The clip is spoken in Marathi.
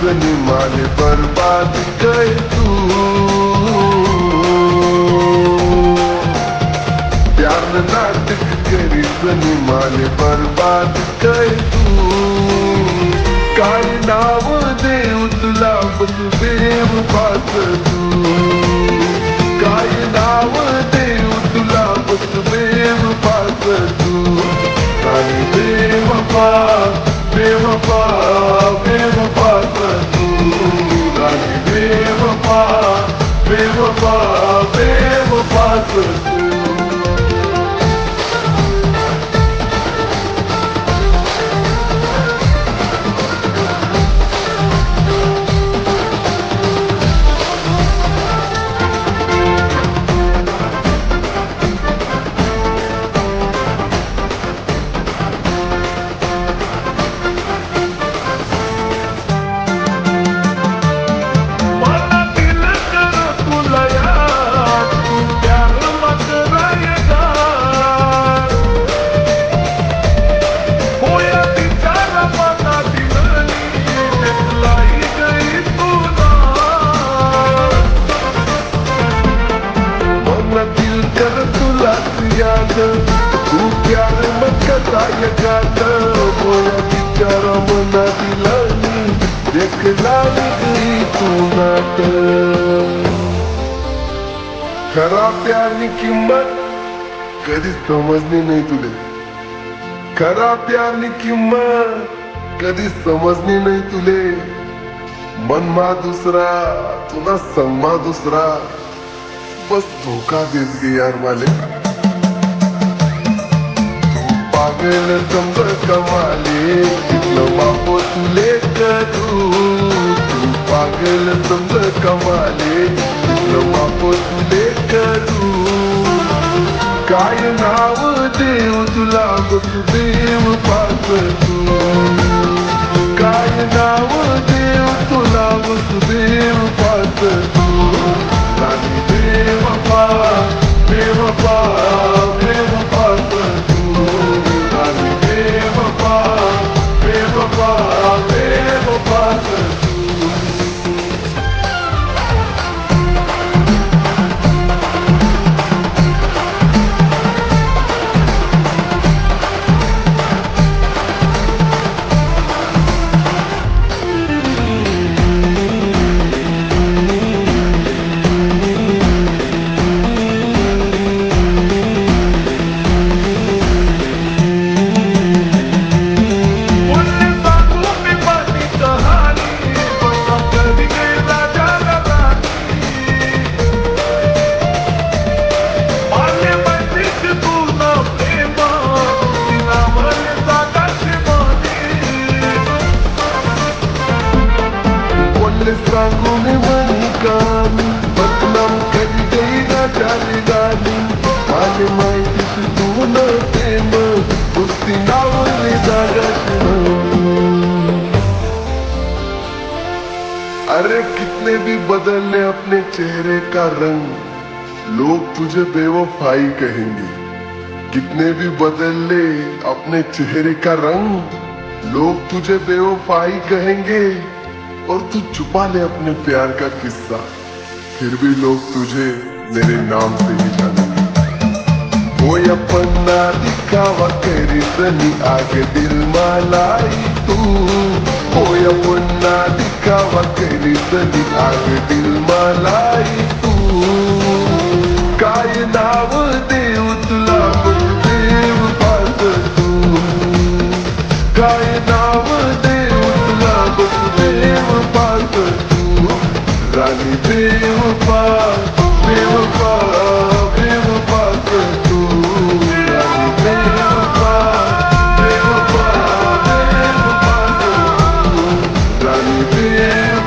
सनी माने बर्बाद कर तू। प्यार न नाटक करी सनी माने बर्बाद कर तू। काय नाव देऊ तुला बस बेवफाच तू। काय नाव देऊ तुला बस बेवफाच तू। आणि बेवफा बेवफा बेवफाच तू। आणि बेवफा बेवफा बेवफाच तू। तू प्यार मत काय गात बोया बिचारा मना दिला देखला गई तू नात। खरा प्यारनी किंमत कधी समजली नाही तुले। खरा प्यारनी किंमत कधी समजली नाही तुले। मनमा दुसरा तुला सम्मा दुसरा बस धोखा देत गे यार माले। पागल समज कमाले तिथलं बापो तुले करू। तू पागल समज कमाले तिथलं बापो तुले करू। काय नाव देऊ तुला बस बेवफाच तू। काय नाव देऊ तुला बस बेवफाच तू। आणि बेवफा बेवफा बेवफाच तू। आणि बेवफा बेवफा बेवफाच तू। सांगून म्हणी कामी बदनाम कधी गई ना चाली गाली। माझी माहिती तू न प्रेम कुस्ती नावली जागाच। अरे कितने भी बदलने अपने चेहरे का रंग लोग तुझे बेवफाई कहेंगे। कितने भी बदल ले अपने चेहरे का रंग लोग तुझे बेवफाई कहेंगे। और तू छुपा ले अपने प्यार का किस्सा फिर भी लोग तुझे मेरे नाम से ही जानेंगे। वो अपना दिखावा करी सनी आग दिल मलाई तू। वो अपना दिखावा करी सनी आग दिल मलाई तू। काय नाव देऊ तुला बस बेवफाच तू। काय नाव देऊ तुला बस बेवफाच तू। राणी बेवफा बेवफा बेवफाच तू। राणी बेवफा बेवफा बेवफाच तू। राणी बेवफा